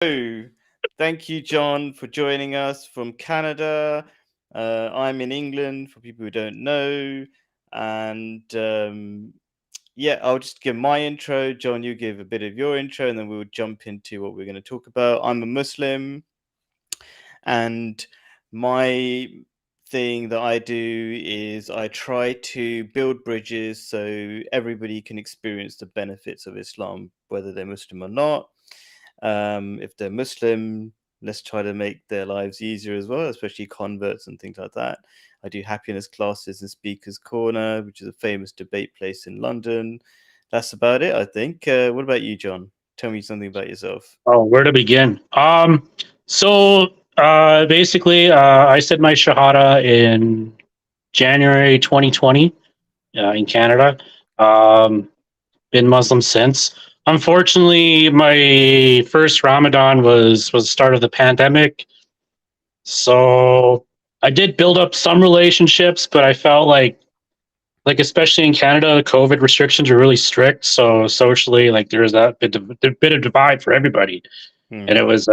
So, thank you, John, for joining us from Canada. I'm in England, for people who don't know. And yeah, I'll just give my intro. John, you give a bit of your intro, and then we'll jump into what we're going to talk about. I'm a Muslim, and my thing that I do is I try to build bridges so everybody can experience the benefits of Islam, whether they're Muslim or not. If they're Muslim, let's try to make their lives easier as well, especially converts and things like that. I do happiness classes in Speaker's Corner, which is a famous debate place in London. That's about it, I think. What about you, John? Tell me something about yourself. Oh, where to begin? Basically, I said my Shahada in January 2020 in Canada. Um, been Muslim since. Unfortunately, my first Ramadan was the start of the pandemic, so I did build up some relationships, but I felt like especially in Canada, the COVID restrictions are really strict. So socially, like there's that bit of divide for everybody, and Hmm. it was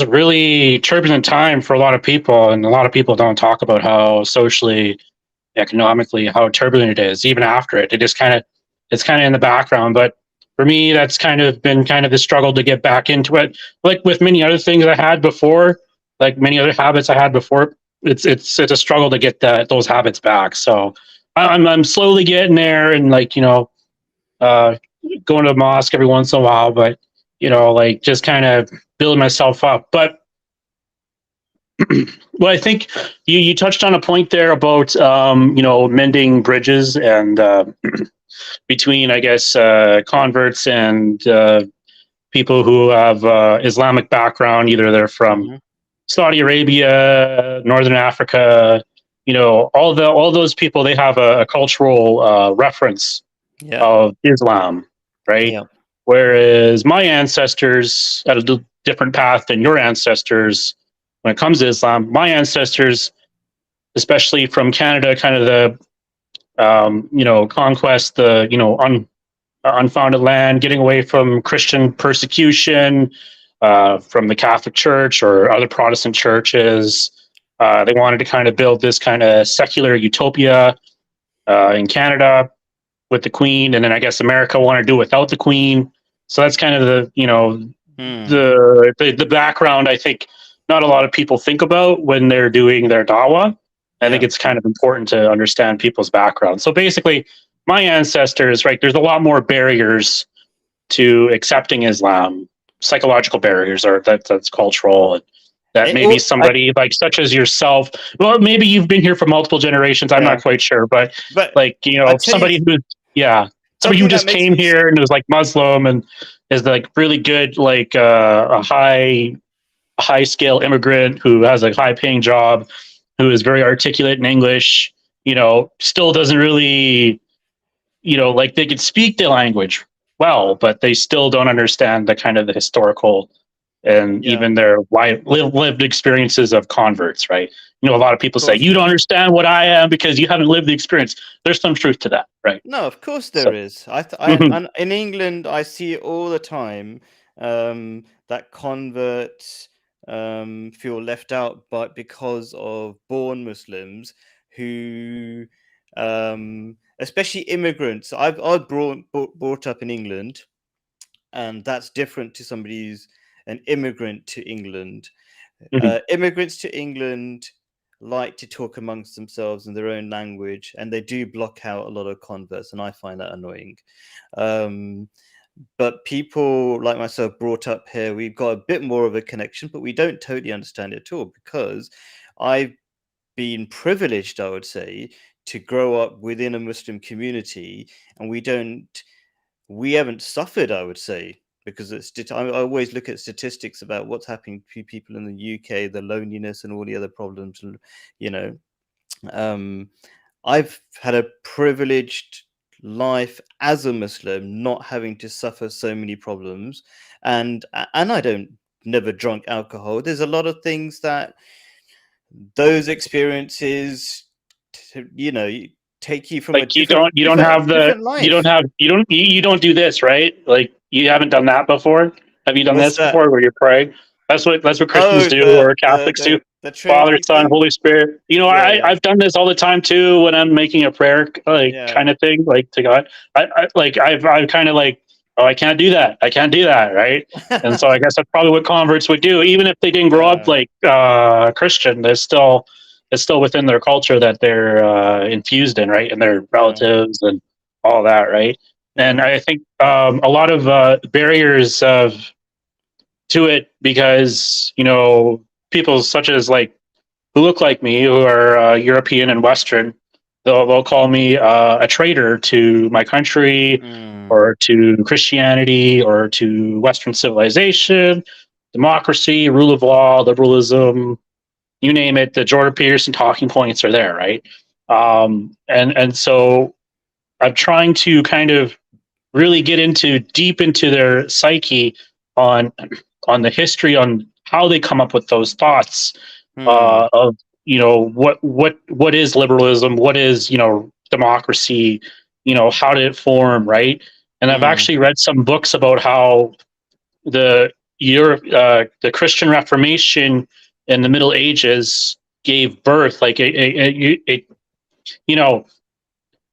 a really turbulent time for a lot of people, and a lot of people don't talk about how socially, economically, how turbulent it is. Even after it, it's kind of in the background. But for me, that's kind of been kind of the struggle to get back into it. Like with many other things I had before, like many other habits I had before, it's a struggle to get those habits back. So I'm slowly getting there, and uh, going to the mosque every once in a while, but like just kind of building myself up. But well, I think you touched on a point there about mending bridges and between I guess converts and people who have Islamic background, either they're from Mm-hmm. Saudi Arabia, Northern Africa. All those people, they have a cultural reference Yeah. of Islam, right? Yeah. Whereas my ancestors had a different path than your ancestors when it comes to Islam. My ancestors, especially from Canada, kind of the conquest, the unfounded land, getting away from Christian persecution, from the Catholic Church or other Protestant churches. They wanted to kind of build this kind of secular utopia in Canada with the Queen, and then I guess America wanted to do without the Queen. So that's kind of Hmm. the background. I think not a lot of people think about when they're doing their dawa. I think Yeah. it's kind of important to understand people's background. So basically, my ancestors, right? There's a lot more barriers to accepting Islam. Psychological barriers are that's cultural. That It, maybe oh, I, somebody like such as yourself, well, maybe you've been here for multiple generations. I'm yeah. not quite sure, but But like I tell you somebody who, yeah, somebody who something that just makes came me. here and was like Muslim and is like really good, like a high scale immigrant who has a high paying job, who is very articulate in English. Still doesn't really, like they could speak the language well, but they still don't understand the kind of the historical and Yeah. even their lived experiences of converts, right? A lot of Of people say, course. you don't understand what I am because you haven't lived the experience. There's some truth to that, right? No, of course there So, is. I mhm, and in England, I see it all the time. That converts feel left out, but because of born Muslims who, especially immigrants. I was brought up in England, and that's different to somebody who's an immigrant to England. mhm. Immigrants to England like to talk amongst themselves in their own language, and they do block out a lot of converts, and I find that annoying. Um, but people like myself brought up here, we've got a bit more of a connection, but we don't totally understand it at all because I've been privileged, I would say, to grow up within a Muslim community, and we haven't suffered, I would say, because I always look at statistics about what's happening to people in the UK, the loneliness and all the other problems. You know, um, I've had a privileged life as a Muslim, not having to suffer so many problems, and I don't never drunk alcohol. There's a lot of things that those experiences, take you from a Like you don't different have the different life. you don't do this, right? Like you haven't done that before. Have you done What's this that? before, where you're praying? That's what Christians Oh, do, or Catholics do. the Father, Trinity Son, thing. Holy Spirit. Yeah, yeah, I've done this all the time too when I'm making a prayer, like yeah. kind of thing, like to God. I've kind of like, oh, I can't do that. I can't do that, right? And so I guess that's probably what converts would do, even if they didn't grow up Yeah, like Christian. It's still within their culture that they're infused in, right, and their yeah, relatives and all that, right? And yeah. I think a lot of barriers of to it, because people such as like who look like me, who are European and Western, they'll call me a traitor to my country, Mm, or to Christianity, or to Western civilization, democracy, rule of law, liberalism, you name it. The Jordan Peterson talking points are there, right? And so I'm trying to kind of really get into deep into their psyche on the history, on how they come up with those thoughts mm, of what is liberalism, what is democracy, how did it form, right? And I've mm, actually read some books about how the Christian Reformation in the Middle Ages gave birth, like you know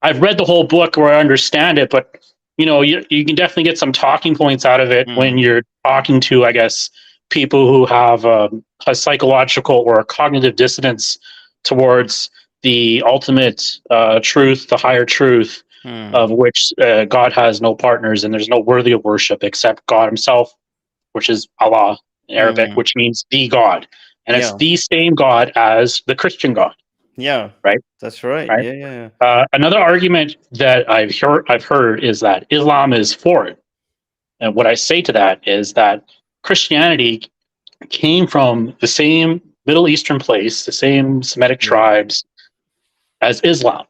I've read the whole book where I understand it, but you can definitely get some talking points out of it when mm, you're talking to, I guess, people who have a psychological or a cognitive dissonance towards the ultimate truth, the higher truth, mm, of which God has no partners and there's no worthy of worship except God Himself, which is Allah in Arabic, mm. which means the God, and it's Yeah, the same God as the Christian God, yeah. right? That's right. Right. Yeah, yeah, Another argument that I've heard is that Islam is foreign, and what I say to that is that Christianity came from the same Middle Eastern place, the same Semitic yeah, tribes as Islam.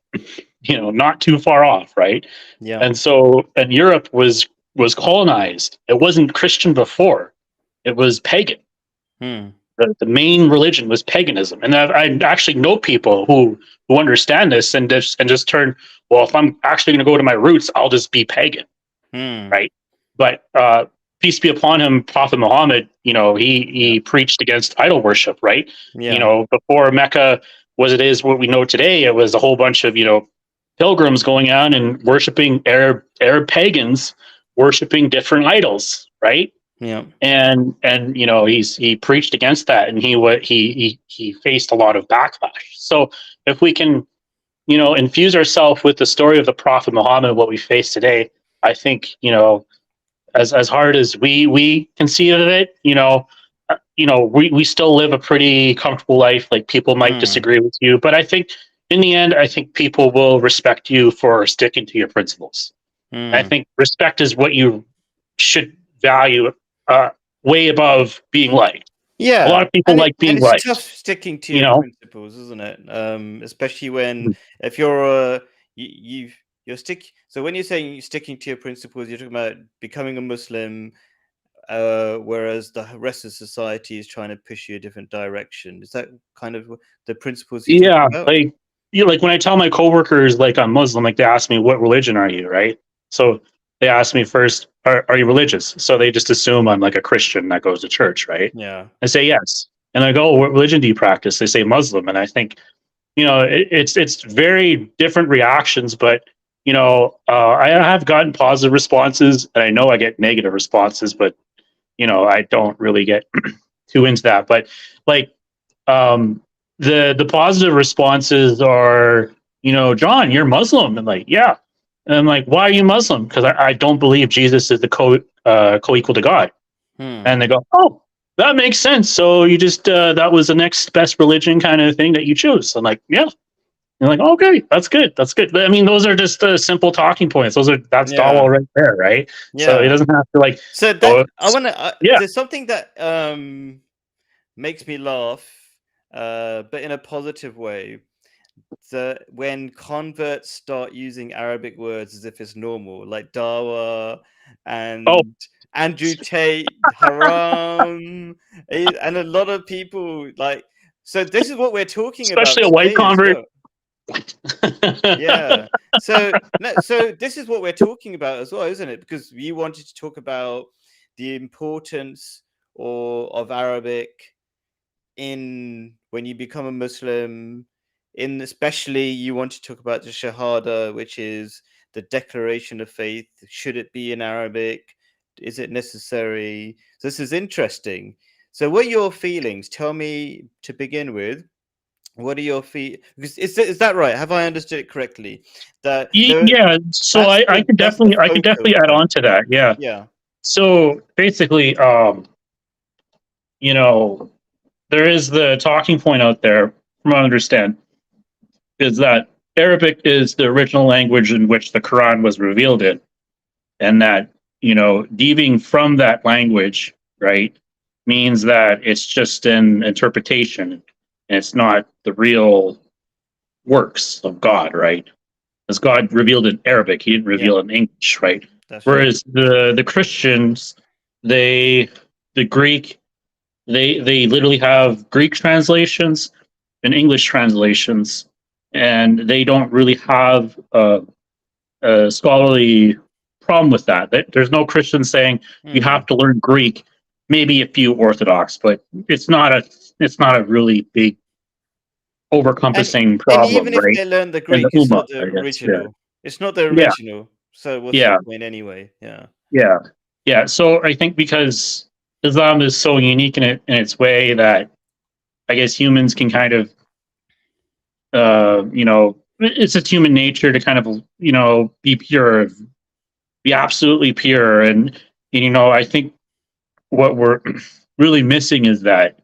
Not too far off, right? yeah, And Europe was colonized. It wasn't Christian before; it was pagan. yeah. Mm, The main religion was paganism, and I actually know people who understand this and just turn. Well, if I'm actually going to go to my roots, I'll just be pagan, mm. right? But peace be upon him, Prophet Muhammad. Yeah, He preached against idol worship, right? yeah, Before Mecca was it is what we know today, it was a whole bunch of pilgrims going on and worshiping Arab pagans, worshiping different idols, right? yeah. And he preached against that, and he faced a lot of backlash. So if we can infuse ourselves with the story of the Prophet Muhammad, what we face today, I think as hard as we conceive of it, we still live a pretty comfortable life. Like, people might Mm, disagree with you, but I think in the end, I think people will respect you for sticking to your principles. I mm. think respect is what you should value, uh, way above being liked. A lot Yeah, of people like and being it's tough liked, sticking to you your know? principles, isn't it? Especially when if you're you're stick. So when you're saying you're sticking to your principles, you're talking about becoming a Muslim, whereas the rest of society is trying to push you a different direction. Is that kind of the principles you're talking Yeah, about? like when I tell my coworkers like I'm Muslim, like they ask me what religion are you, right? So they ask me first, are you religious? So they just assume I'm like a Christian that goes to church, right? Yeah. I say yes, and I go, what religion do you practice? They say Muslim, and I think it's very different reactions, but I have gotten positive responses, and I know I get negative responses, but I don't really get too into that. But like, um, the positive responses are, John, you're Muslim. I'm like, yeah. And I'm like, why are you Muslim? Because I don't believe Jesus is the co-equal to God. Hmm. And they go, oh, that makes sense. So you just that was the next best religion kind of thing that you choose. I'm like, yeah. You're like, okay, that's good. That's good. I mean, those are just simple talking points. That's Yeah. Dawah right there, right? So it Yeah. doesn't have to like, So that oh, I want to. yeah. There's something that makes me laugh, but in a positive way. When converts start using Arabic words as if it's normal, like Dawa Oh, and Andrew Tate, Haram, and a lot of people like. So this is what we're talking about especially a white today as convert. well. Yeah. So no, so this is what we're talking about as well, isn't it? Because you wanted to talk about the importance or of Arabic in when you become a Muslim, in especially you want to talk about the Shahada, which is the declaration of faith. Should it be in Arabic? Is it necessary? So this is interesting. So what are your feelings? Tell me to begin with. What are your feet? Is that right? Have I understood it correctly? That Yeah, so that's the I could focal definitely add point. on to that. Yeah. Yeah. So basically, you know, there is the talking point out there, from what I understand, is that Arabic is the original language in which the Quran was revealed in, and that, deviating from that language, right, means that it's just an interpretation, and it's not the real works of God, right? As God revealed in Arabic, He didn't Yeah. reveal in English, right? That's right. Whereas the Christians, they the Greek, they literally have Greek translations and English translations, and they don't really have a scholarly problem with that. There's no Christian saying you have to learn Greek. Maybe a few Orthodox, but it's not a really big And overcompassing and problem, even if right? they learn the And the Greek, it's Ummah, not the I guess. Yeah, original. It's not the yeah, original. So what's the yeah, point anyway? Yeah. yeah, yeah. So I think because Islam is so unique in its way that I guess humans can kind of, it's just human nature to kind of, be pure, be absolutely pure, and I think what we're really missing is that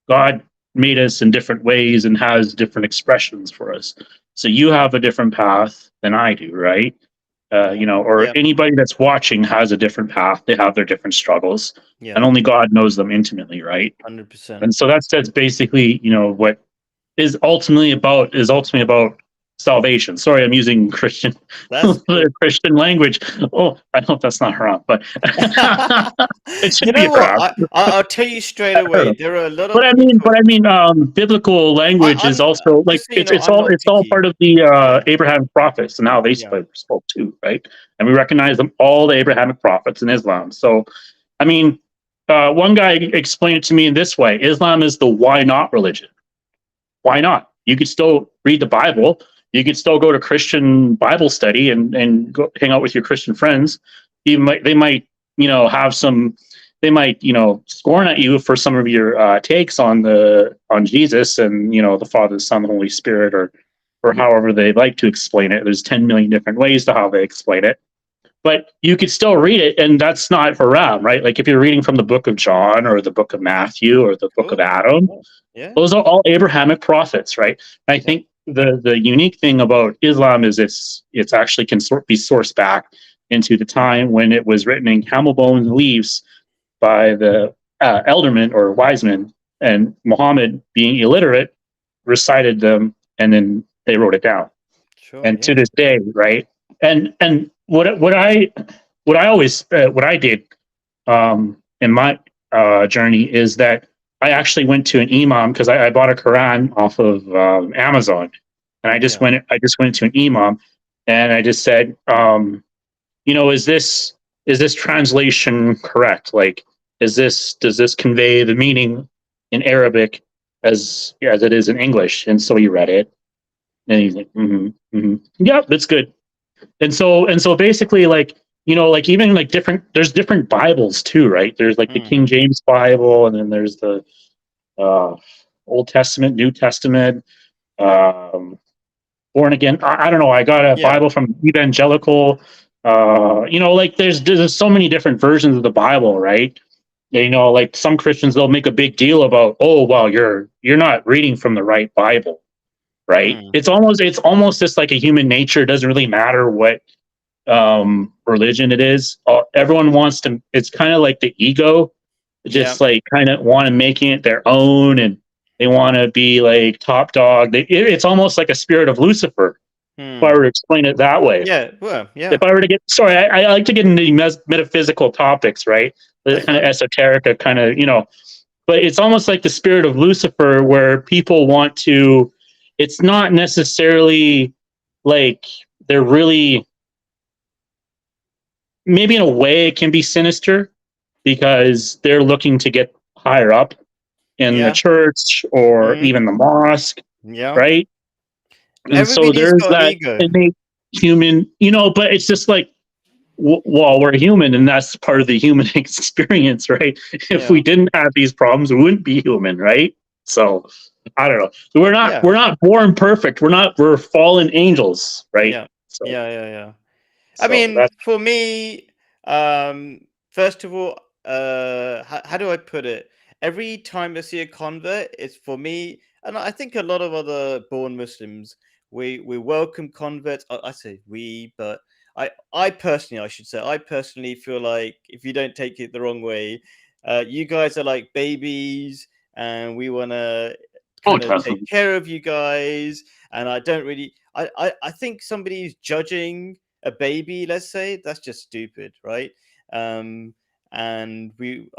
God made us in different ways and has different expressions for us. So you have a different path than I do, right? Yeah. Or Yeah. anybody that's watching has a different path. They have their different struggles, Yeah. and only God knows them intimately, right? 100%. And so that's basically, what is ultimately about salvation. Sorry, I'm using Christian That's cool. Christian language. Oh, I hope that's not haram, but it You should be know what? haram. I'll tell you straight I don't away. know. There are a lot But of I mean, people. biblical language is I'm also like just so you know, it's I'm all not picky. part of the Yeah. Abrahamic prophets and how they Yeah. spoke too, right? And we recognize them all the Abrahamic prophets in Islam. So, I mean, one guy explained it to me in this way: Islam is the why not religion. Why not? You could still read the Bible. You could still go to Christian Bible study and go hang out with your Christian friends. They might have some. They might scorn at you for some of your takes on Jesus and the Father, the Son, the Holy Spirit, or however they like to explain it. There's 10 million different ways to how they explain it, but you could still read it, and that's not haram, right? Like if you're reading from the book of John or the book of Matthew or the book of Cool. Adam, Yeah. those are all Abrahamic prophets, right? I Yeah. think the unique thing about Islam is it's actually can be sourced back into the time when it was written in camel bone leaves by the eldermen or wise men, and Muhammad, being illiterate, recited them, and then they wrote it down. Sure. And to Yeah. this day, right? And what I did in my journey is that I actually went to an imam because I bought a Quran off of Amazon, and Yeah. I just went to an imam, and I just said, is this translation correct? Like, does this convey the meaning in Arabic as it is in English? And so he read it, and he's like, yeah, that's good. And so basically, like, like even like there's different Bibles too, right? There's like the Mm. King James Bible, and then there's the uh Old Testament, New Testament, um born again. I don't know, I got a Yeah. Bible from evangelical. Like there's so many different versions of the Bible, right? Like some Christians, they'll make a big deal about, oh well, you're not reading from the right Bible, right? Mm. It's almost just like a human nature. It doesn't really matter what religion it is. Everyone wants to, it's kind of like the ego, Yeah. just like kind of want to making it their own, and they want to be like top dog. It's almost like a spirit of Lucifer, if I Hmm. were to explain it that way. Yeah. Well. If Yeah. I were to get, sorry, I like to get into metaphysical topics, right? The That's kind of fine. esoteric, kind of, but it's almost like the spirit of Lucifer, where people want to, it's not necessarily like they're really, maybe in a way it can be sinister, because they're looking to get higher up in the Yeah. church or Mm, even the mosque, yeah. right? And so Everybody's there's got an that ego. innate human, but it's just like, well, we're human, and that's part of the human experience, right? If we Yeah. didn't have these problems, we wouldn't be human, right? So I don't know. We're not Yeah. we're not born perfect. We're fallen angels, right? Yeah. So Yeah. Yeah. Yeah. I so mean, that's for me, first of all, how do I put it? Every time I see a convert, it's for me, and I think a lot of other born Muslims, we welcome converts. I say we, but I personally, I should say, I personally feel like if you don't take it the wrong way, you guys are like babies, and we want to oh, kind of take definitely. care of you guys. And I don't really, I think somebody who's judging a baby, let's say, that's just stupid, right? Um, and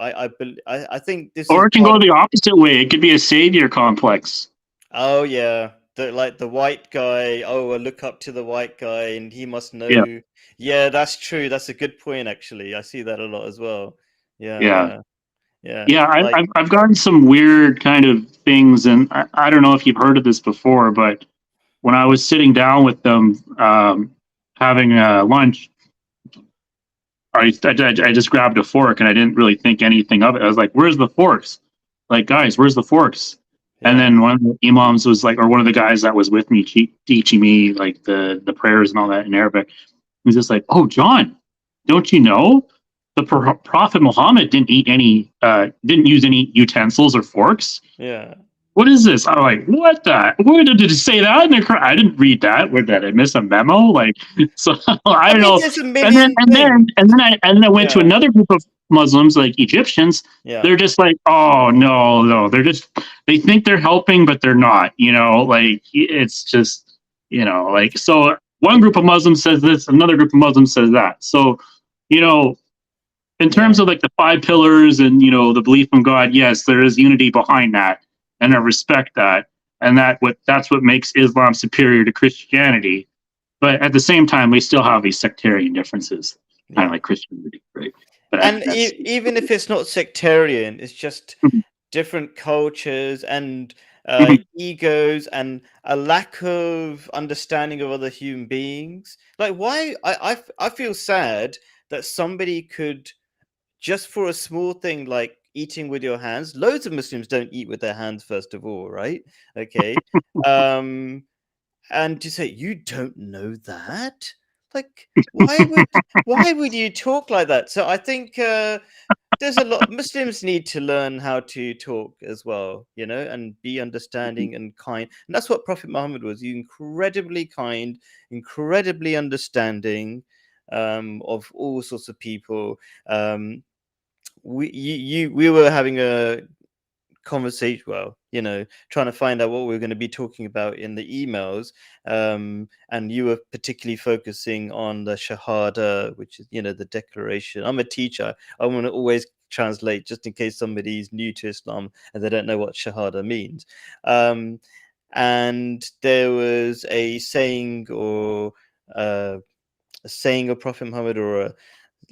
I think this is Or it can part go of. the opposite way. It could be a savior complex. Oh yeah, like the white guy. Oh, I look up to the white guy, and he must Yeah, know. Yeah, that's true. That's a good point, actually. I see that a lot as well. Yeah, yeah. yeah, yeah. Yeah, Like, I've gotten some weird kind of things, and I don't know if you've heard of this before, but when I was sitting down with them having lunch, I just grabbed a fork and I didn't really think anything of it. I was like, "Where's the forks? Like, guys, where's the forks?" And yeah, then one of the imams was like, or one of the guys that was with me teaching me like the prayers and all that in Arabic. He was just like, "Oh, John, don't you know the Prophet Muhammad didn't use any utensils or forks? yeah. What is this?" I'm like, "What the? Where did it say that in the Quran? I didn't read that. Where did I miss a memo?" Like, so I I don't mean, know. there's a And then million and then things. and then I went to Yeah, another group of Muslims, like Egyptians. yeah, They're just like, "Oh no, no." They think they're helping, but they're not. Like it's just like so. One group of Muslims says this, another group of Muslims says that. So, you know, in yeah, terms of like the five pillars and the belief in God, yes, there is unity behind that, and I respect that, and that's what makes Islam superior to Christianity. But at the same time, we still have these sectarian differences, kind of yeah. like Christianity, right? But And that's even if it's not sectarian, it's just Mhm, different cultures and mhm. egos and a lack of understanding of other human beings. Like, why? I feel sad that somebody could, just for a small thing like eating with your hands. Loads of Muslims don't eat with their hands, first of all, right? Okay. Um, and to say you don't know that, like, why would you talk like that? So I think there's a lot. Muslims need to learn how to talk as well, and be understanding and kind. And that's what Prophet Muhammad was. He incredibly kind, incredibly understanding, of all sorts of people. We were having a conversation, well, trying to find out what we were going to be talking about in the emails, and you were particularly focusing on the shahada, which is the declaration. I'm a teacher. I want to always translate, just in case somebody's new to Islam and they don't know what shahada means. And there was a saying, or a saying of Prophet Muhammad, or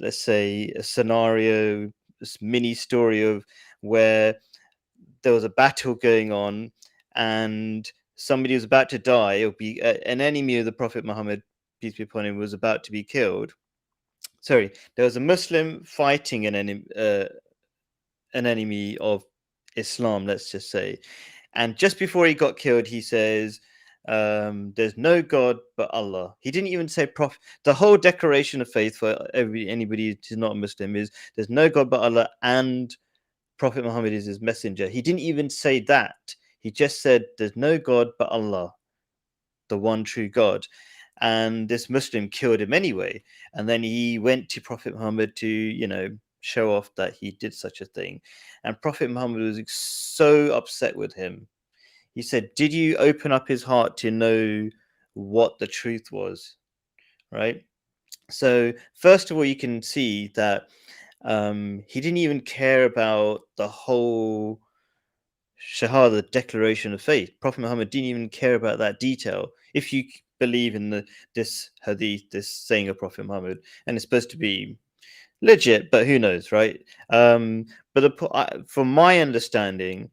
let's say a scenario, this mini story of where there was a battle going on, and somebody was about to die, or be an enemy of the Prophet Muhammad, peace be upon him, was about to be killed. Sorry, there was a Muslim fighting an enemy of Islam, let's just say. And just before he got killed, he says, "There's no God but Allah." He didn't even say prophet. The whole declaration of faith for anybody who's not a Muslim is, "There's no God but Allah, and Prophet Muhammad is his messenger." He didn't even say that. He just said, "There's no God but Allah, the one true God." And this Muslim killed him anyway. And then he went to Prophet Muhammad to, show off that he did such a thing. And Prophet Muhammad was so upset with him. He said, "Did you open up his heart to know what the truth was?" Right? So, first of all, you can see that he didn't even care about the whole Shahada, the declaration of faith. Prophet Muhammad didn't even care about that detail. If you believe in this hadith, this saying of Prophet Muhammad, and it's supposed to be, legit, but who knows, right? But from my understanding,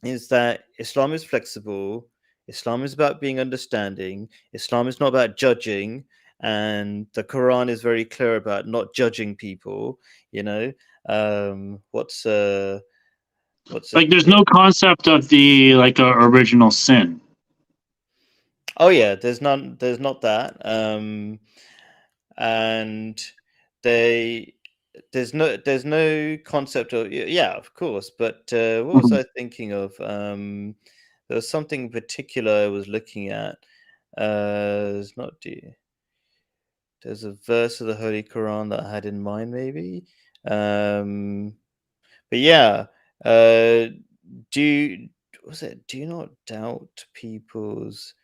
is that Islam is flexible. Islam is about being understanding. Islam is not about judging, and the Quran is very clear about not judging people. You know, what's Like, there's no concept of the like original sin. Oh yeah, there's none. There's not that. And they there's no concept of, yeah, of course. But what was Mhm. I thinking of? There was something particular I was looking at. It's not there's a verse of the Holy Quran that I had in mind, maybe. Um, but yeah, do was it? Do not doubt people's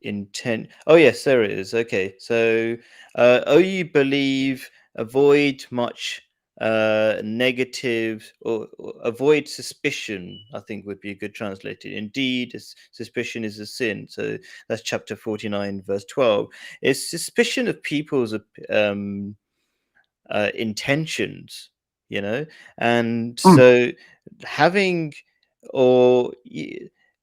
intent. Oh yes, there it is. Okay, so oh, you believe, avoid much negative, or avoid suspicion, I think would be a good translated. Indeed, suspicion is a sin. So that's chapter 49 verse 12. It's suspicion of people's intentions, you know. And Hmm. so having, or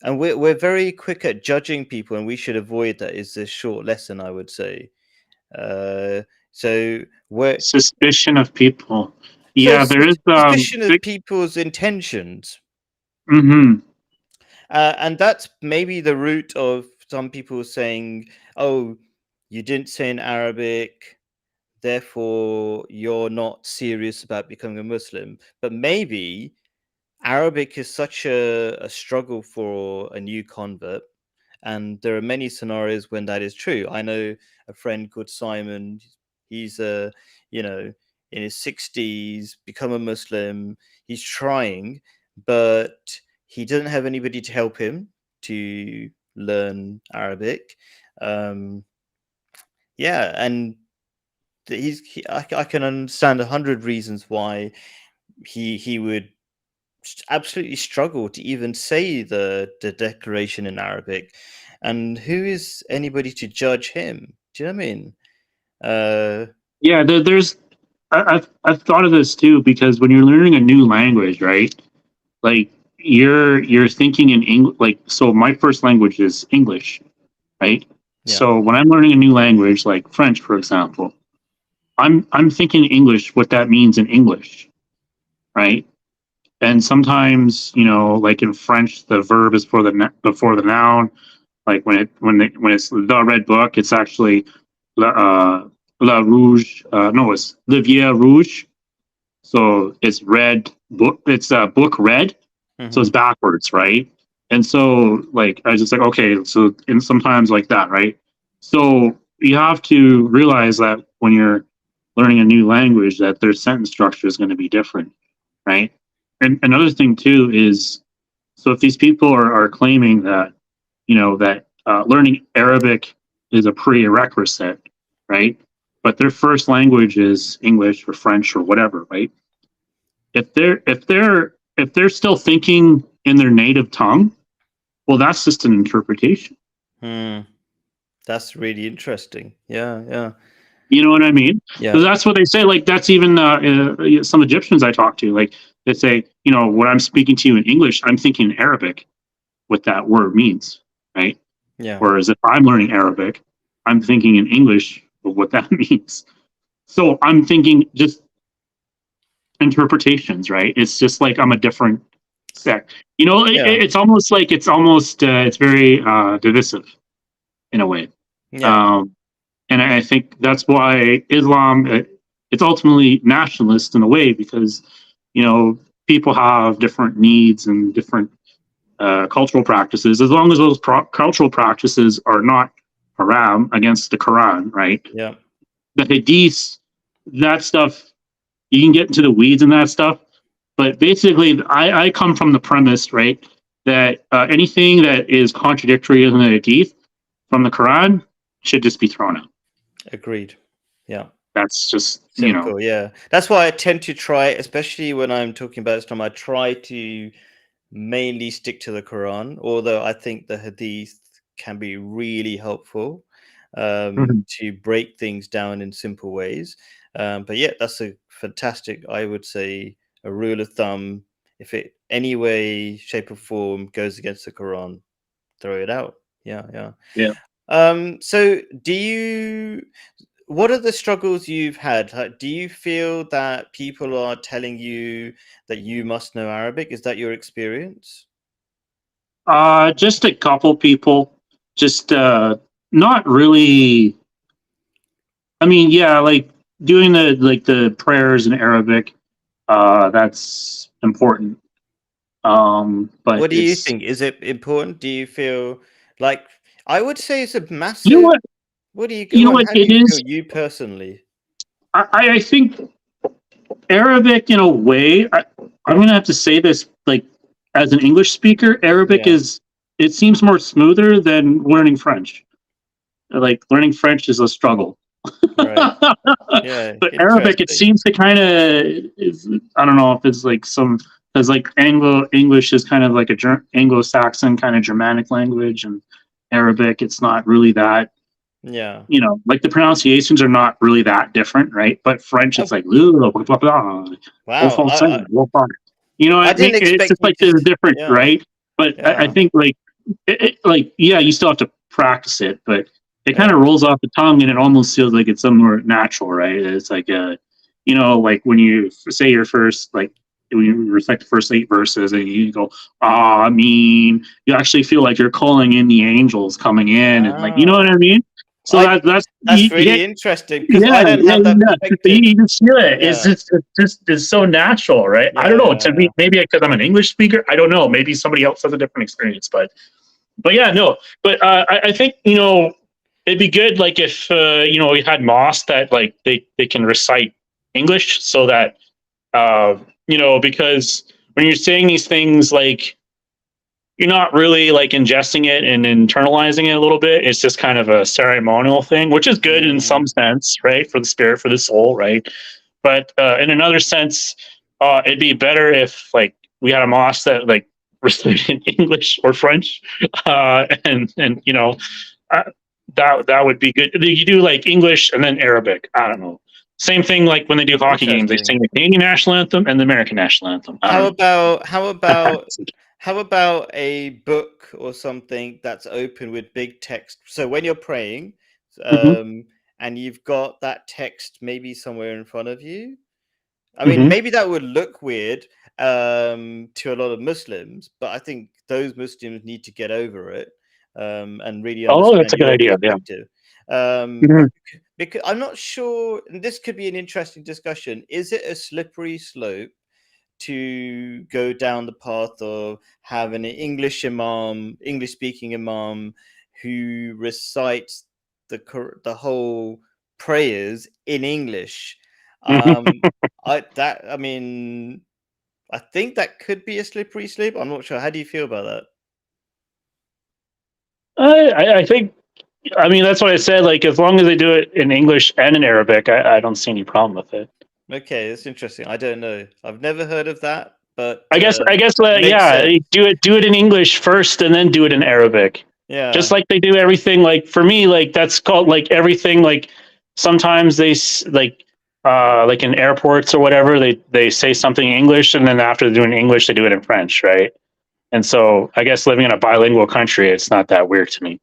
and we're very quick at judging people, and we should avoid that, is a short lesson, I would say. So where Suspicion of people. so Yeah, there is suspicion of big. people's intentions, Hmm. and that's maybe the root of some people saying, oh, you didn't say in Arabic, therefore you're not serious about becoming a Muslim. But maybe Arabic is such a struggle for a new convert, and there are many scenarios when that is true. I know a friend called Simon. He's in his 60s, become a Muslim. He's trying, but he doesn't have anybody to help him to learn Arabic. Um, yeah, and I can understand 100 reasons why he would absolutely struggle to even say the declaration in Arabic. And who is anybody to judge him? Do you know what I mean? Uh, Yeah, there's. I've thought of this too because when you're learning a new language, right? Like you're thinking in English. Like, so my first language is English, right? yeah, So when I'm learning a new language, like French, for example, I'm thinking English, what that means in English, right? And sometimes, like in French, the verb is before the noun. Like when it's the red book, it's actually la rouge. No, it's le vieux rouge. So it's red book. It's book red. So it's hmm, backwards, right? And so, like, I was just like, okay, so, and sometimes like that, right? So you have to realize that when you're learning a new language, that their sentence structure is going to be different, right? And another thing too is, so if these people are claiming that, that learning Arabic is a prerequisite, right? But their first language is English or French or whatever, right? If they're still thinking in their native tongue, well, that's just an interpretation. hmm. That's really interesting. Yeah, yeah, You know what I mean? yeah, So that's what they say. Like, that's even some Egyptians I talk to. Like, they say, when I'm speaking to you in English, I'm thinking in Arabic what that word means, right? yeah, Whereas if I'm learning Arabic, I'm thinking in English of what that means. So I'm thinking just interpretations, right? It's just like I'm a different sect. yeah, It's very divisive in a way. yeah, Um, and I think that's why Islam, it's ultimately nationalist in a way because, people have different needs and different cultural practices. As long as those cultural practices are not haram against the Quran, right? yeah, The hadiths, that stuff, you can get into the weeds and that stuff. But basically, I come from the premise, right, that anything that is contradictory in the hadith from the Quran should just be thrown out. agreed. Yeah. That's just, Simple, yeah. That's why I tend to try, especially when I'm talking about Islam, I try to mainly stick to the Quran, although I think the Hadith can be really helpful Mhm. to break things down in simple ways. But yeah, that's a fantastic, I would say, a rule of thumb. If it any way, shape, or form goes against the Quran, throw it out. Yeah, yeah. Yeah. So do you? What are the struggles you've had? Do you feel that people are telling you that you must know Arabic? Is that your experience? Just a couple people, just not really. I mean, yeah, like doing the prayers in Arabic, that's important. But What do you it's, think? Is it important? Do you feel like I would say it's a you know massive. what, What do you? you know what How do it you feel is. you personally? I think Arabic, in a way, I'm gonna have to say this, like, as an English speaker, Arabic Yeah. is, it seems more smoother than learning French. Like learning French is a struggle. Right. Yeah. But Arabic, it Interesting. seems to kind of, I don't know if it's like some, because like Anglo English is kind of like a Anglo-Saxon kind of Germanic language, and Arabic, it's not really that, Yeah. you know, like the pronunciations are not really that different, right? But French, Oh, it's like blah, blah, blah, blah, wow. you know, I didn't it's expect just you like to. there's different, Yeah. right? But I Yeah. think like like yeah, you still have to practice it, but it kind Yeah. of rolls off the tongue, and it almost feels like it's somewhere natural, right? It's like you know, like when you say your first, like when you recite the first 8 verses and you go, ah, I mean, you actually feel like you're calling in the angels coming in, and like, you know what Ah. I mean? So I. that's That's you get, really interesting because yeah, I don't yeah, have that yeah. perspective. You just feel it. Yeah. It's just it's so natural, right? I don't know. To Yeah. me, maybe because I'm an English speaker, I don't know. Maybe somebody else has a different experience, but yeah, no. But I think, you know, it'd be good like if you know, we had mosques that like they can recite English, so that you know, because when you're saying these things, like you're not really like ingesting it and internalizing it a little bit. It's just kind of a ceremonial thing, which is good in Mm. some sense, right? For the spirit, for the soul, right? But in another sense, it'd be better if like we had a mosque that like recited in English or French, and you know, uh, that would be good. You do like English and then Arabic. I don't know. Same thing like when they do hockey games, they Interesting. sing the Canadian national anthem and the American national anthem. I don't How know. about how about how about a book or something that's open with big text? So when you're praying, Hmm. um, and you've got that text maybe somewhere in front of you. I mean, Hmm. maybe that would look weird to a lot of Muslims, but I think those Muslims need to get over it and really Oh, that's understand a good your idea. Yeah. perspective. Um, Mhm. because I'm not sure, and this could be an interesting discussion. Is it a slippery slope to go down the path of having an English imam, English speaking imam, who recites the whole prayers in English? Um, I mean, I think that could be a slippery slope. I'm not sure. How do you feel about that? I think, I mean, that's what I said. Like, as long as they do it in English and in Arabic, I don't see any problem with it. Okay, that's interesting. I don't know. I've never heard of that, but I guess, makes yeah, sense. do it in English first, and then do it in Arabic. Just Yeah. like they do everything. Like for me, like that's called like everything. Like sometimes like in airports or whatever, they say something in English, and then after they're doing English, they do it in French, right? And so I guess living in a bilingual country, it's not that weird to me.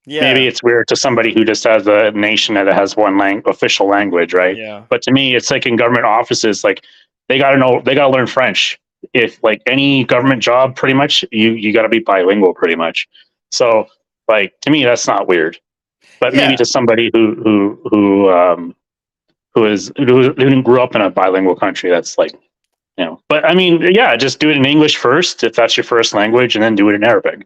Maybe Yeah. it's weird to somebody who just has a nation that has one official language, right? Yeah. But to me, it's like in government offices, like they got to learn French. If like any government job, pretty much you got to be bilingual, pretty much. So like to me, that's not weird. But maybe Yeah. to somebody who grew up in a bilingual country, that's like, you know. But I mean, yeah, just do it in English first if that's your first language, and then do it in Arabic.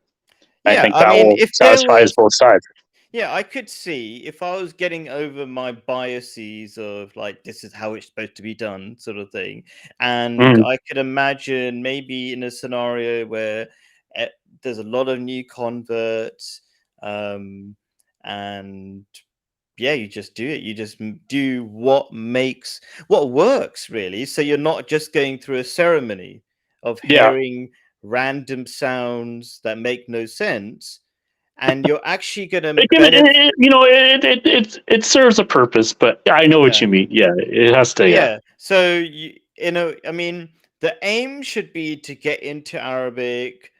I Yeah. think I that mean, will if there satisfy was both sides. Yeah, I could see if I was getting over my biases of like this is how it's supposed to be done, sort of thing, and Mm, I could imagine maybe in a scenario where eh, there's a lot of new converts, um, and yeah, you just do it. You just do what works really. So you're not just going through a ceremony of yeah. hearing random sounds that make no sense and you're actually going to It can, benefit. you know, it serves a purpose, but I know what Yeah. you mean. Yeah, it has to. Yeah, Yeah. So I mean, the aim should be to get into Arabic.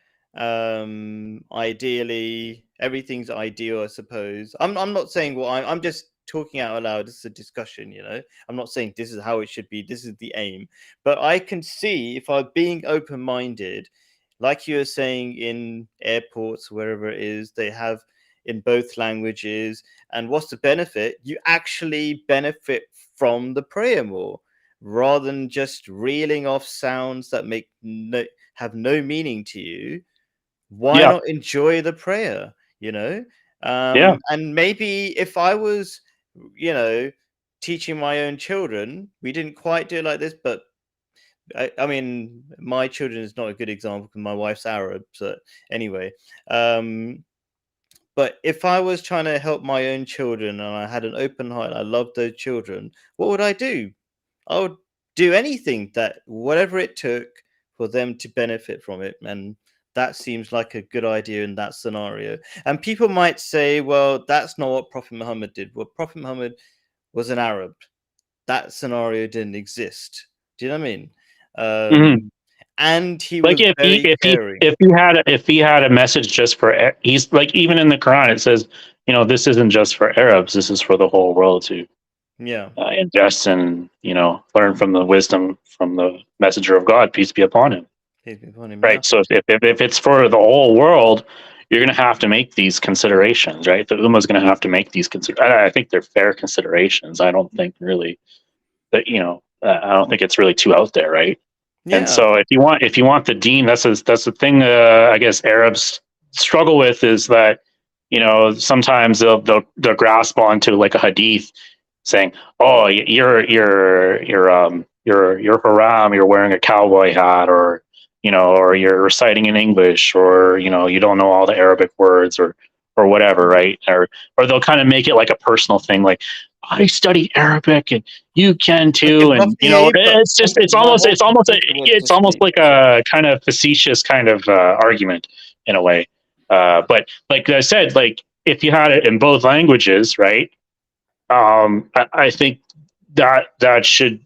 Ideally, everything's ideal, I suppose. I'm not saying I'm just talking out loud. This is a discussion, you know. I'm not saying this is how it should be. This is the aim. But I can see if I'm being open-minded, like you were saying in airports, wherever it is, they have in both languages. And what's the benefit? You actually benefit from the prayer more rather than just reeling off sounds that have no meaning to you. Why yeah, not enjoy the prayer, you know? yeah. And maybe if I was, you know, teaching my own children, we didn't quite do it like this, but I mean, my children is not a good example because my wife's Arab. So anyway, um, but if I was trying to help my own children and I had an open heart, I loved those children, what would I do? I would do anything that whatever it took for them to benefit from it. And that seems like a good idea in that scenario. And people might say, well, that's not what Prophet Muhammad did. Well, Prophet Muhammad was an Arab. That scenario didn't exist. Do you know what I mean? Hmm. And he Like was very caring. if he had a message just for he's like, even in the Quran it says, you know, this isn't just for Arabs. This is for the whole world to Yeah. ingest and, you know, learn from the wisdom from the messenger of God, peace be upon him. He's been upon him, yeah. Right. So if it's for the whole world, you're going to have to make these considerations, right? The Ummah is going to have to make these I think they're fair considerations. I don't think really that, you know, I don't think it's really too out there, right? And Yeah. so if you want the deen, that's the thing. I guess Arabs struggle with is that, you know, sometimes they'll grasp onto like a hadith saying, "Oh, you're haram. You're wearing a cowboy hat, or, you know, or you're reciting in English, or, you know, you don't know all the Arabic words, or whatever, Mm. right?" Or they'll kind of make it like a personal thing, like, "I study Arabic and you can Okay, too," and, you know, Buffy, but it's just my whole contention was to it's almost sleep. like So a kind of facetious kind of argument in a way. But like I said, like if you had it in both languages, right? I think that should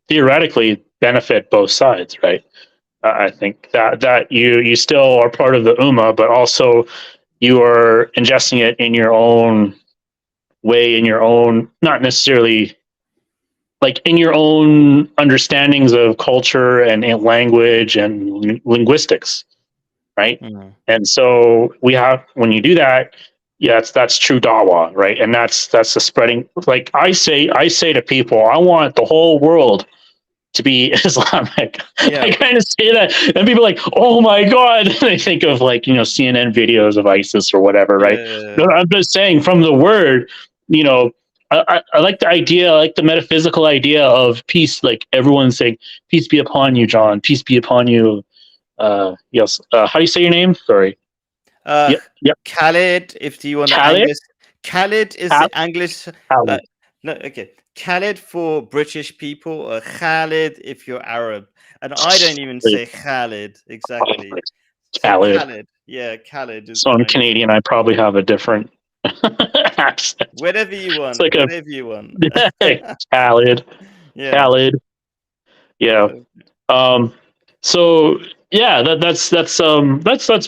theoretically benefit both sides, right? I think that you still are part of the Ummah, but also you are ingesting it in your own way, in your own, not necessarily like in your own understandings of culture and language and linguistics, right? mm. And so we have, when you do that, yeah, that's true dawa, right? And that's the spreading. Like I say to people, I want the whole world to be Islamic. I Yeah, kind of say that, and people are like, oh my god, they think of, like, you know, CNN videos of ISIS or whatever, right? No, yeah. I'm just saying from the word, you know. I like the idea, I like the metaphysical idea of peace, like everyone saying, "Peace be upon you, John. Peace be upon you." Yes. How do you say your name? Sorry. Uh, Yep. Yep. Khalid, if you want the Khalid. English, Khalid is the English. Khalid. No, okay. Khalid for British people, or Khalid if you're Arab. And I don't even say Khalid exactly. So Khalid. Khalid, yeah, Khalid is So the I'm language. Canadian. I probably have a different accent. Whatever you It's want, like a whatever you want. Khalid. Yeah. Khalid. Yeah. Um. So yeah, that's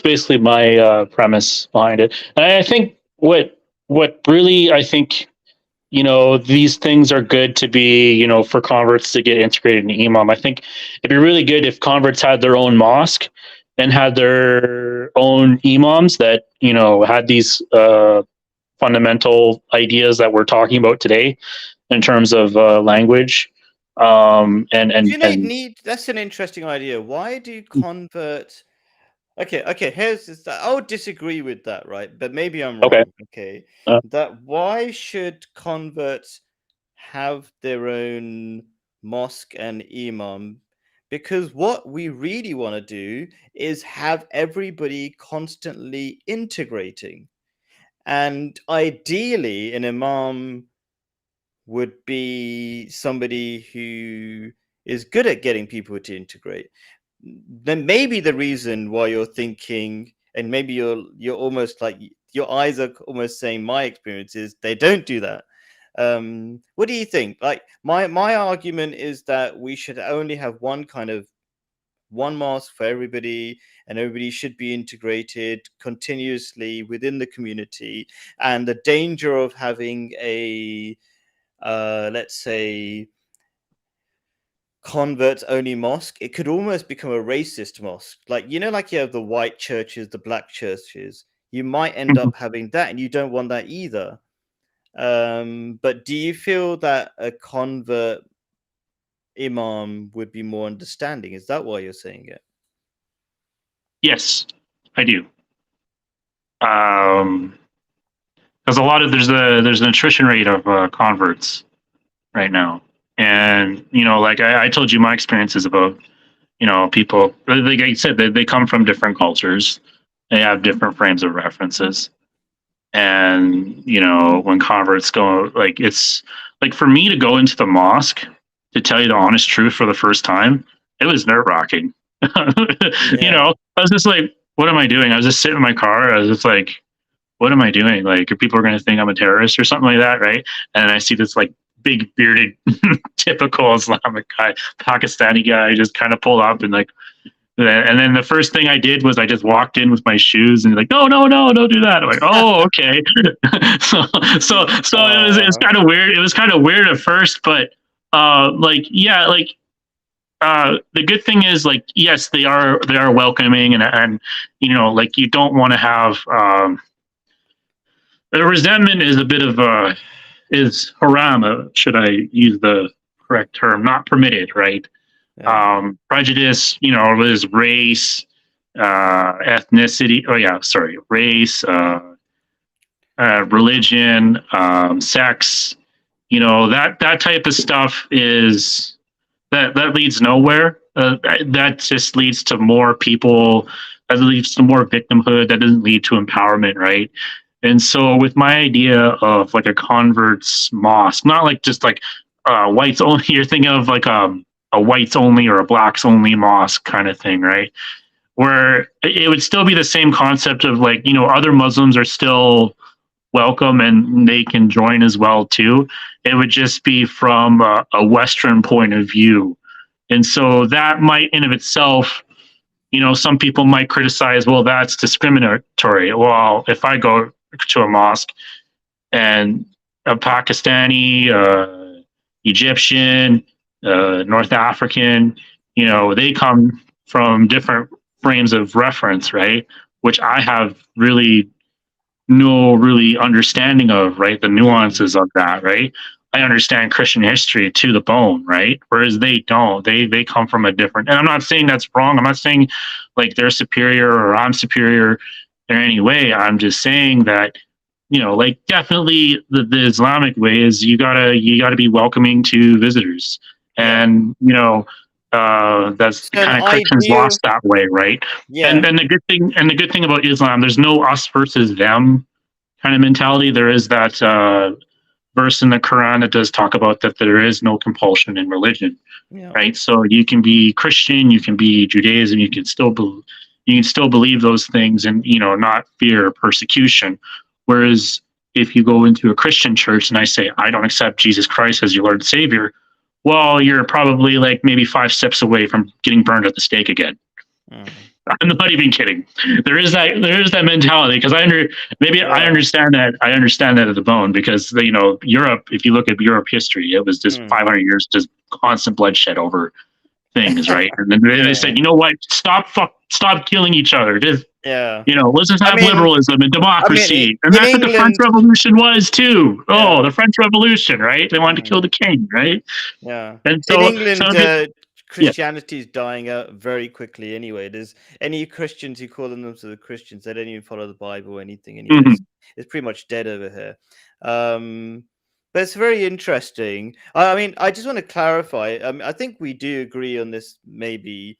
basically my premise behind it. And I think what really, I think, you know, these things are good to be, you know, for converts to get integrated in imam. I think it'd be really good if converts had their own mosque and had their own imams that, you know, had these fundamental ideas that we're talking about today in terms of language, Do you and need that's an interesting idea. Why do converts okay, here's this I would disagree with that, right? But maybe I'm okay. wrong. Okay. That why should converts have their own mosque and imam? Because what we really want to do is have everybody constantly integrating. And ideally, an imam would be somebody who is good at getting people to integrate. Then maybe the reason why you're thinking and maybe you're almost like your eyes are almost saying my experience is they don't do that. What do you think? Like my argument is that we should only have one mask for everybody, and everybody should be integrated continuously within the community. And the danger of having a let's say converts only mosque, it could almost become a racist mosque. Like, like you have the white churches, the black churches, you might end Mhm. up having that, and you don't want that either. But do you feel that a convert imam would be more understanding? Is that why you're saying it? Yes, I do. Because a lot of there's an attrition rate of converts right now, and like I told you my experiences about people. Like I said, they come from different cultures, they have different frames of references, and when converts go, like it's like for me to go into the mosque, to tell you the honest truth, for the first time, it was nerve wracking. Yeah. I was just like, what am I doing? I was just sitting in my car. I was just like, what am I doing? Like, are people going to think I'm a terrorist or something like that, right? And I see this like big bearded, typical Islamic guy, Pakistani guy, just kind of pull up and like, and then the first thing I did was I just walked in with my shoes and like, no, no, no, don't do that. I'm like, oh, okay. So it was uh, kind of weird. It was kind of weird at first, but like yeah, like the good thing is like yes, they are welcoming, and like you don't want to have the resentment is a bit of is haram. Should I use the correct term? Not permitted, right? yeah. Prejudice, is race, ethnicity. Oh yeah, sorry, race, religion, sex. That type of stuff is that leads nowhere. That just leads to more people. That leads to more victimhood. That doesn't lead to empowerment, right? And so, with my idea of like a converts mosque, not like just like whites only. You're thinking of like a whites only or a blacks only mosque kind of thing, right? Where it would still be the same concept of like other Muslims are still welcome and they can join as well too. It would just be from a Western point of view, and so that might in of itself, some people might criticize, well, that's discriminatory. Well, if I go to a mosque and a Pakistani, Egyptian, North African, they come from different frames of reference, right? Which I have no really understanding of, right? The Mm, nuances of that, right? I understand Christian history to the bone, right? Whereas they don't. They come from a different. And I'm not saying that's wrong. I'm not saying like they're superior or I'm superior in any way. I'm just saying that like definitely the Islamic way is you gotta be welcoming to visitors, yeah. and that's So an kind of Christians ideal, lost that way, right? And yeah. then the good thing about Islam, there's no us versus them kind of mentality. There is that verse in the Quran that does talk about that there is no compulsion in religion, Yeah. right? So you can be Christian, you can be Judaism, you can still believe those things and not fear persecution. Whereas if you go into a Christian church and I say I don't accept Jesus Christ as your Lord and Savior, well, you're probably like maybe 5 steps away from getting burned at the stake again. Mm, I'm not even kidding. There is that mentality because maybe I yeah. understand that at the bone because Europe. If you look at Europe history, it was just Mm. 500 years just constant bloodshed over things, right? And then they Yeah. said, what? Stop killing each other. Just Yeah. let's just I have mean, liberalism and democracy, and in that's what the French England, Revolution was too. Oh, yeah. the French Revolution, right? They wanted to kill Mm, the king, right? yeah. And In so England, some people, yeah. Christianity is dying out very quickly anyway. There's any Christians who call themselves the Christians, they don't even follow the Bible or anything anyway. Mhm. It's pretty much dead over here. Um, but it's very interesting. I mean, I just want to clarify. I think we do agree on this, maybe,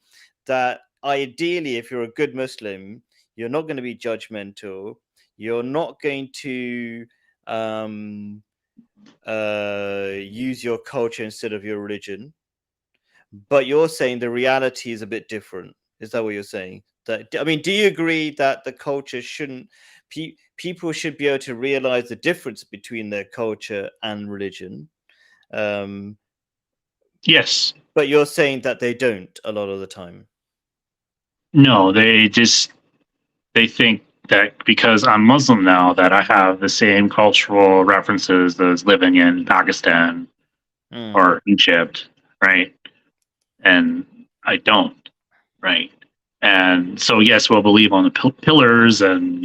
that ideally, if you're a good Muslim, you're not going to be judgmental. You're not going to um, use your culture instead of your religion. But you're saying the reality is a bit different. Is that what you're saying? That, I mean, do you agree that the culture shouldn't people should be able to realize the difference between their culture and religion? Um, Yes. but you're saying that they don't a lot of the time. No, they think that because I'm Muslim now that I have the same cultural references as living in Pakistan or Egypt, right? And I don't, right? And so yes, we'll believe on the pillars and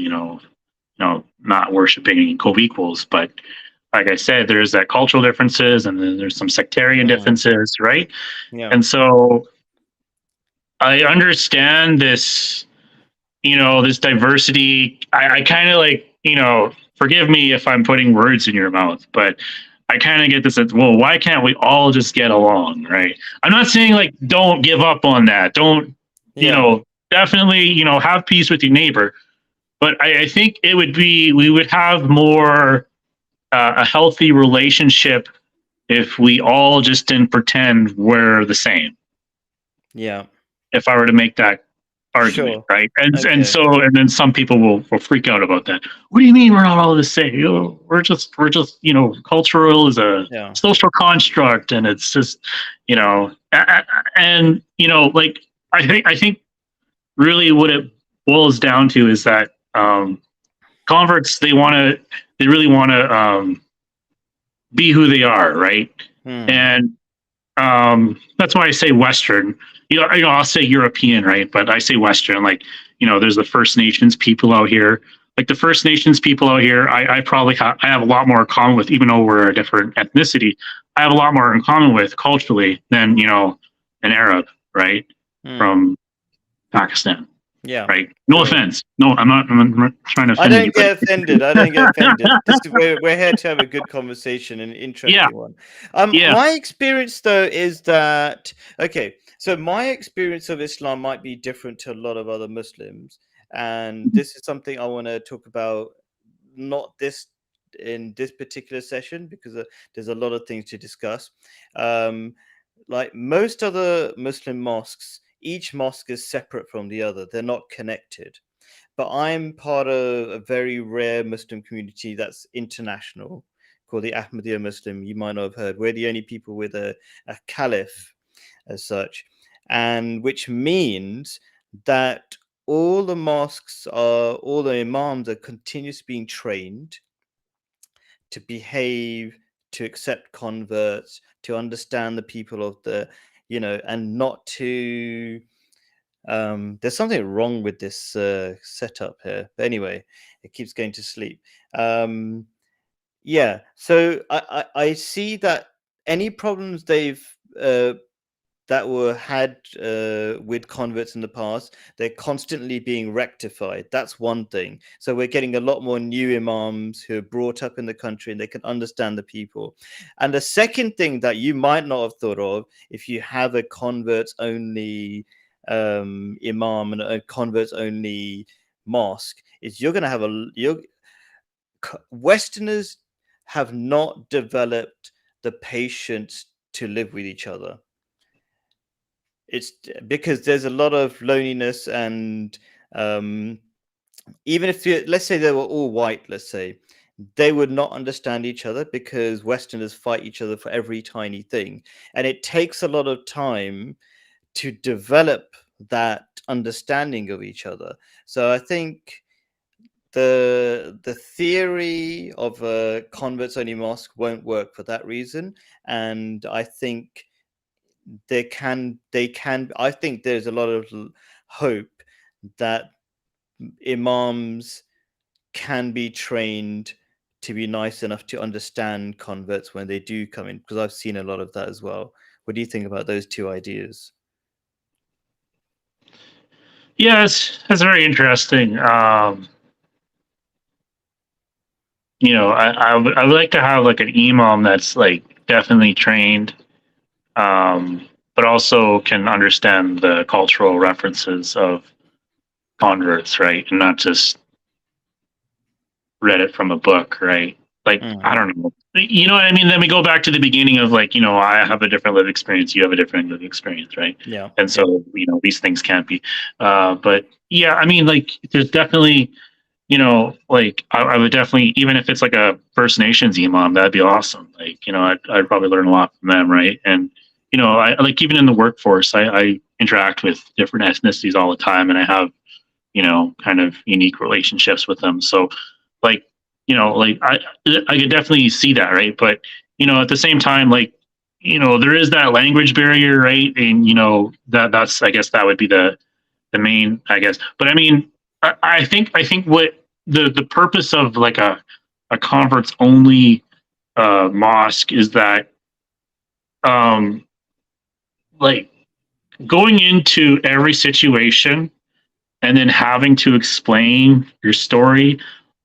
not worshiping co-equals, but like I said, there's that cultural differences and then there's some sectarian differences, right? Yeah. And so I understand this, this diversity. I kind of like, forgive me if I'm putting words in your mouth, but I kind of get this, well, why can't we all just get along, right? I'm not saying like, don't give up on that. Don't, Yeah. definitely, have peace with your neighbor. But I think we would have more a healthy relationship if we all just didn't pretend we're the same. Yeah. If I were to make that argument, Sure. right? And Okay. then some people will freak out about that. What do you mean we're not all the same? We're just cultural is a Yeah. social construct, and it's just and like I think really what it boils down to is that converts they really want to be who they are, right? And that's why I say Western. I'll say European, right? But I say Western. Like, there's the First Nations people out here. Like the First Nations people out here, I probably I have a lot more in common with, even though we're a different ethnicity. I have a lot more in common with culturally than an Arab, right? From Pakistan. Yeah. Right. No offense. No, I'm not trying to offend I don't you. get offended. I don't get offended. This is we're here to have a good conversation, an interesting one. Yeah. My experience though is that okay. So my experience of Islam might be different to a lot of other Muslims, and this is something I want to talk about. Not this in this particular session because there's a lot of things to discuss. Like most other Muslim mosques, each mosque is separate from the other. They're not connected. But I'm part of a very rare Muslim community that's international called the Ahmadiyya Muslim. You might not have heard. We're the only people with a caliph as such, and which means that all the mosques all the imams are continuously being trained to behave, to accept converts, to understand the people of the, and not to. There's something wrong with this setup here. But anyway, it keeps going to sleep. Yeah, so I see that any problems they've that were had with converts in the past, they're constantly being rectified. That's one thing. So we're getting a lot more new imams who are brought up in the country and they can understand the people. And the second thing that you might not have thought of, if you have a converts only imam and a converts only mosque, is you're going to have Westerners have not developed the patience to live with each other. It's because there's a lot of loneliness, and even if let's say they were all white, let's say, they would not understand each other because Westerners fight each other for every tiny thing, and it takes a lot of time to develop that understanding of each other. So I think the theory of a converts only mosque won't work for that reason, and I think I think there's a lot of hope that imams can be trained to be nice enough to understand converts when they do come in, because I've seen a lot of that as well. What do you think about those two ideas? Yeah, it's very interesting. I would like to have like an imam that's like definitely trained, but also can understand the cultural references of converts, right? And not just read it from a book, right? Like, I Mm. don't know. You know what I mean? Then we go back to the beginning of like, I have a different life experience, you have a different life experience, right? Yeah. And Yeah. so, these things can't be. But yeah, I mean, like, there's definitely, like I would definitely, even if it's like a First Nations imam, that'd be awesome. Like, I'd probably learn a lot from them, right? And I like, even in the workforce, I interact with different ethnicities all the time, and I have kind of unique relationships with them. So, like, like I could definitely see that, right? But at the same time, like, there is that language barrier, right? And that's, I guess, that would be the main, I guess. But I mean, I think what the purpose of like a converts only mosque is that, um like, going into every situation and then having to explain your story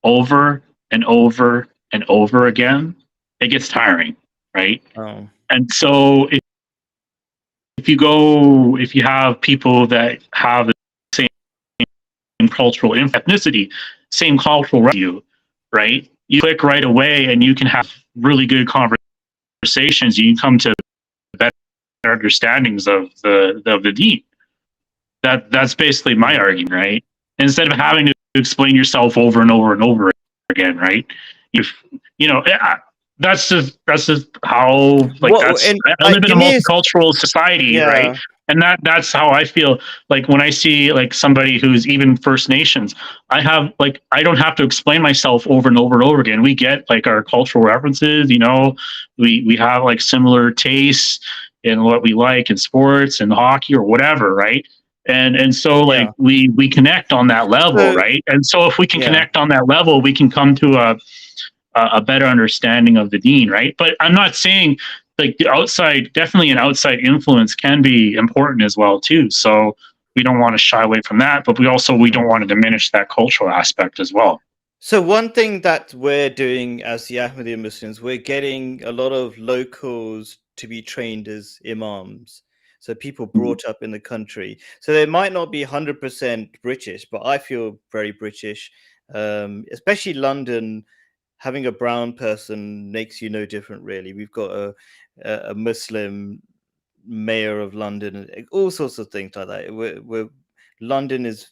over and over and over again, it gets tiring, right? Oh. And so if you have people that have the same cultural ethnicity, same cultural you, right? You click right away and you can have really good conversations. You can come to better understandings of the deen. That's basically my Mm. argument, right? Instead of having to explain yourself over and over and over again, right? You you know that's just how, like, What that's and I live in a give me a multicultural society, right? yeah. And that's how I feel. Like, when I see like somebody who's even First Nations, I don't have to explain myself over and over and over again. We get like our cultural references, we have like similar tastes in what we like in sports and hockey or whatever, right? And so, like, Yeah. we connect on that level, So right? And so if we can yeah. connect on that level, we can come to a better understanding of the deen, right? But I'm not saying, like, the outside, definitely an outside influence can be important as well too. So we don't want to shy away from that, but we don't Mm. want to diminish that cultural aspect as well. So one thing that we're doing as the Ahmadiyya Muslims, we're getting a lot of locals to be trained as imams. So people Mhm. brought up in the country. So they might not be 100% British, but I feel very British. Especially London, having a brown person makes you no different, really. We've got a Muslim mayor of London, and all sorts of things like that. London is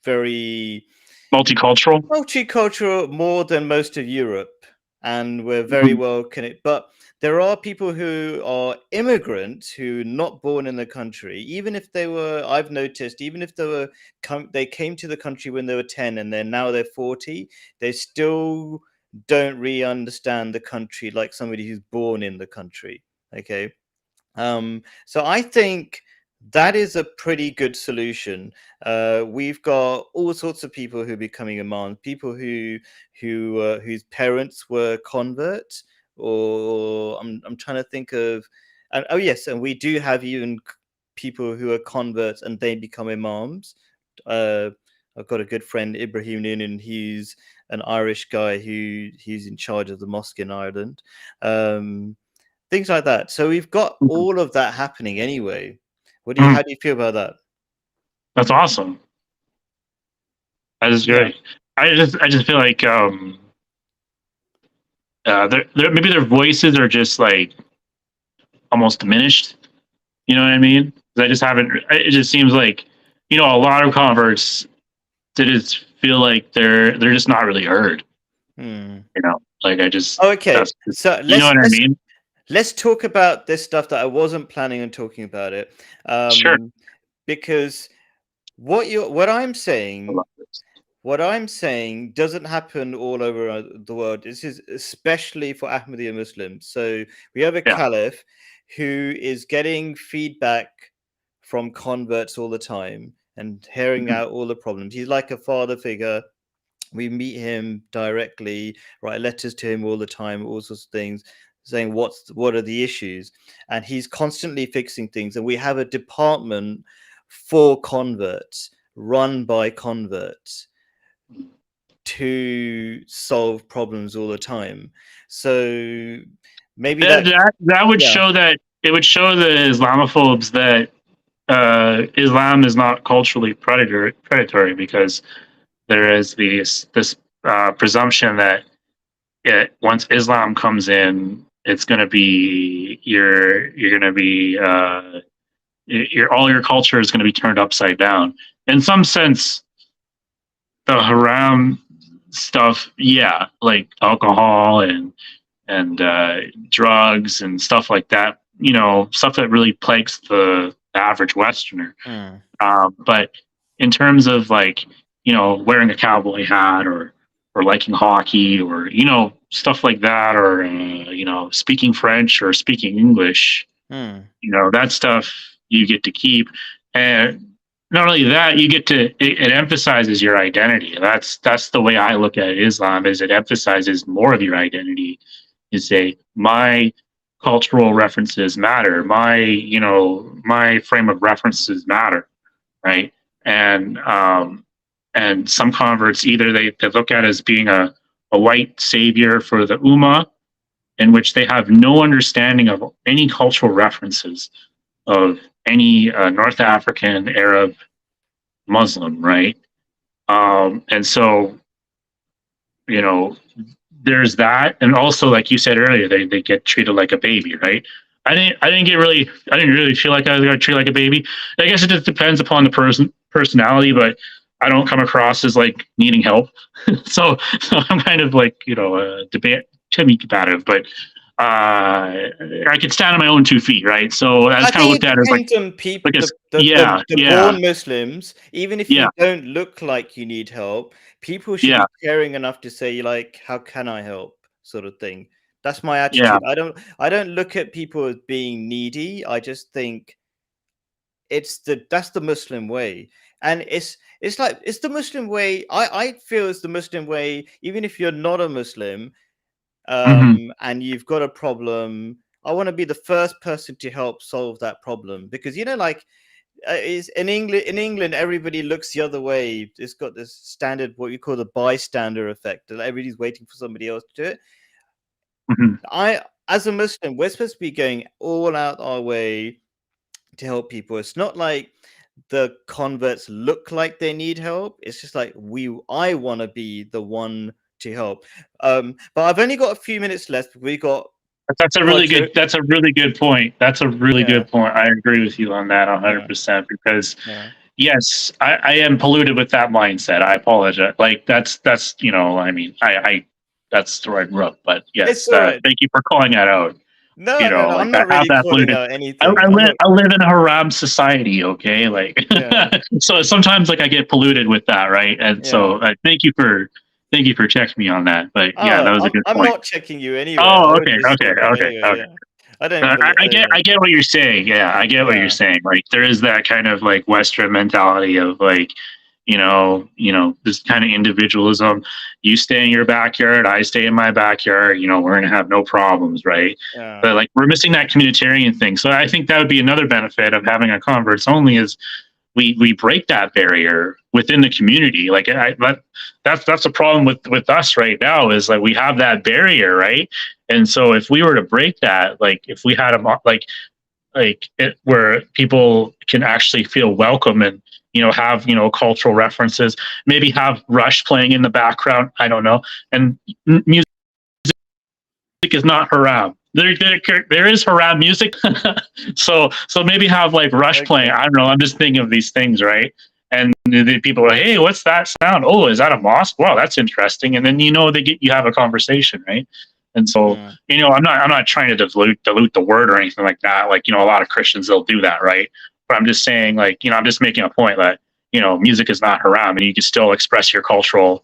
very Multicultural. multicultural, more than most of Europe, and we're very Mhm. well connected. But there are people who are immigrants who not born in the country, even if they were. I've noticed, even if they were, they came to the country when they were 10, and they're 40. They still don't really understand the country like somebody who's born in the country. Okay, so I think that is a pretty good solution. We've got all sorts of people who are becoming imams, people whose parents were converts, or I'm trying to think of, and oh yes, and we do have even people who are converts and they become imams. Uh, I've got a good friend, Ibrahim Noonan. He's an Irish guy he's in charge of the mosque in Ireland. Things like that. So we've got Mhm. all of that happening anyway. How Mhm. do you feel about that? That's awesome. That is Yeah. great. I just feel like, maybe their voices are just like almost diminished. You know what I mean? I just haven't. It just seems like, a lot of converts, they just feel like they're just not really heard. Hmm. Like, I just, Okay. that's, So you know what I mean? let's talk about this stuff that I wasn't planning on talking about it. Sure. Because I love this. what I'm saying doesn't happen all over the world. This is especially for Ahmadiyya Muslims. So we have a Yeah. caliph who is getting feedback from converts all the time and hearing Mhm. out all the problems. He's like a father figure. We meet him directly, write letters to him all the time, all sorts of things, saying what are the issues, and he's constantly fixing things. And we have a department for converts, run by converts, to solve problems all the time. So maybe That, that, that would yeah. show that it would show the Islamophobes that, Islam is not culturally predatory, because there is this presumption that once Islam comes in, it's going to be you're going to be your all your culture is going to be turned upside down. In some sense, the haram stuff, yeah, like alcohol and drugs and stuff like that. You know, stuff that really plagues the average Westerner. Mm. But in terms of like, you know, wearing a cowboy hat or liking hockey or you know stuff like that, or you know, speaking French or speaking English, Mm. you know, that stuff you get to keep. And not only that, you get to it emphasizes your identity. That's the way I look at Islam, is it emphasizes more of your identity. You say my cultural references matter, my, you know, my frame of references matter, right? And some converts, either they look at it as being a white savior for the ummah, in which they have no understanding of any cultural references of any North African, Arab, Muslim, right? And so, you know, there's that, and also, like you said earlier, they get treated like a baby, right? I didn't really feel like I was treated like a baby. I guess it just depends upon the personality, but I don't come across as like needing help. So I'm kind of like, you know, debate combative, but I could stand on my own 2 feet, right? So I was I kind of think looked it at it as depends on people, like a the yeah, born Muslims. Even if yeah, you don't look like you need help, people should yeah, be caring enough to say, like, "How can I help?" sort of thing. That's my yeah. attitude. I don't look at people as being needy. I just think that's the Muslim way, and it's like it's the Muslim way. I feel it's the Muslim way, even if you're not a Muslim, Hmm. and you've got a problem. I want to be the first person to help solve that problem, because like is in England. In England, everybody looks the other way. It's got this standard, what you call the bystander effect, that everybody's waiting for somebody else to do it. Hmm. As a Muslim, we're supposed to be going all out our way to help people. It's not like the converts look like they need help. It's just like I want to be the one to help. But I've only got a few minutes left. We got That's a really Roger. good. That's a really good point. That's a really Yeah, good point. I agree with you on that yeah, 100%. Because yeah. yes, I am polluted with that mindset. I apologize. Like that's you know, I mean, I that's the right route. But It's yes, all right. thank you for calling that out. You No, no, know, no. like I'm I not have really that calling polluted. out anything. I I'm live not. I live in a haram society. Okay, like Yeah, so sometimes like I get polluted with that, right? And yeah. so thank you for checking me on that. But yeah, that Oh, was a I'm good I'm point. not checking you anyway. I Oh, would okay, just okay, talking okay, anyway. okay. Yeah, I don't bully. Yeah, I get what you're saying. Yeah, I get what you're yeah, saying. Like there is that kind of like Western mentality of like, this kind of individualism. You stay in your backyard, I stay in my backyard. You know, we're gonna have no problems, right? yeah, But like we're missing that communitarian thing. So I think that would be another benefit of having a converts only is we break that barrier within the community. Like that's a problem with us right now is like we have that barrier, right? And so if we were to break that, like if we had where people can actually feel welcome and have cultural references, maybe have Rush playing in the background. I don't know, and music is not haram. There is haram music, so maybe have like Rush playing. okay. I don't know. I'm just thinking of these things, right? And the people are like, "Hey, what's that sound? Oh, is that a mosque? Wow, that's interesting." And then you have a conversation, right? And so Mm, I'm not trying to dilute the word or anything like that. Like a lot of Christians they'll do that, right? But I'm just saying, like I'm just making a point that music is not haram, and you can still express your cultural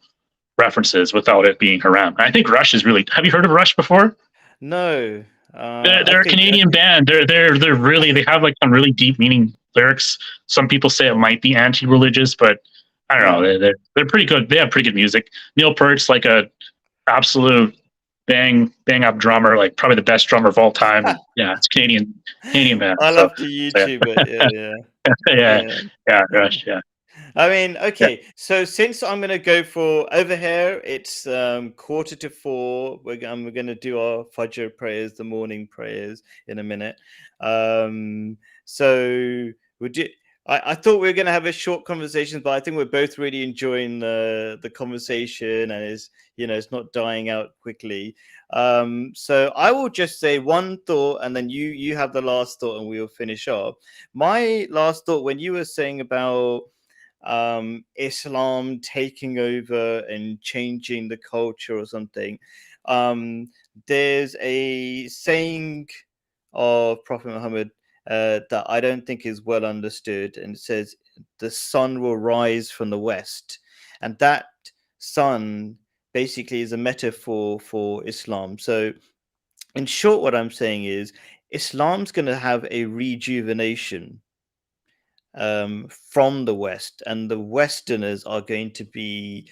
references without it being haram. I think Rush is really. Have you heard of Rush before? no, I They're a think Canadian band. They're really they have like some really deep meaning lyrics. Some people say it might be anti-religious, but I don't know. yeah. They're pretty good. They have pretty good music. Neil Peart's like a absolute bang up drummer, like probably the best drummer of all time. And yeah, it's Canadian band. I'll So, have to so YouTube it. Yeah, yeah, yeah, yeah, yeah, yeah. Rush, yeah, I mean, yeah. okay. So since I'm gonna go for over here, it's 3:45. We're gonna do our Fajr prayers, the morning prayers, in a minute. So would you? I thought we were going to have a short conversation, but I think we're both really enjoying the conversation, and it's not dying out quickly. So I will just say one thought, and then you have the last thought, and we'll finish up. My last thought, when you were saying about Islam taking over and changing the culture or something, there's a saying of Prophet Muhammad that I don't think is well understood. And it says, the sun will rise from the west. And that sun basically is a metaphor for Islam. So, in short, what I'm saying is Islam's going to have a rejuvenation from the West, and the Westerners are going to be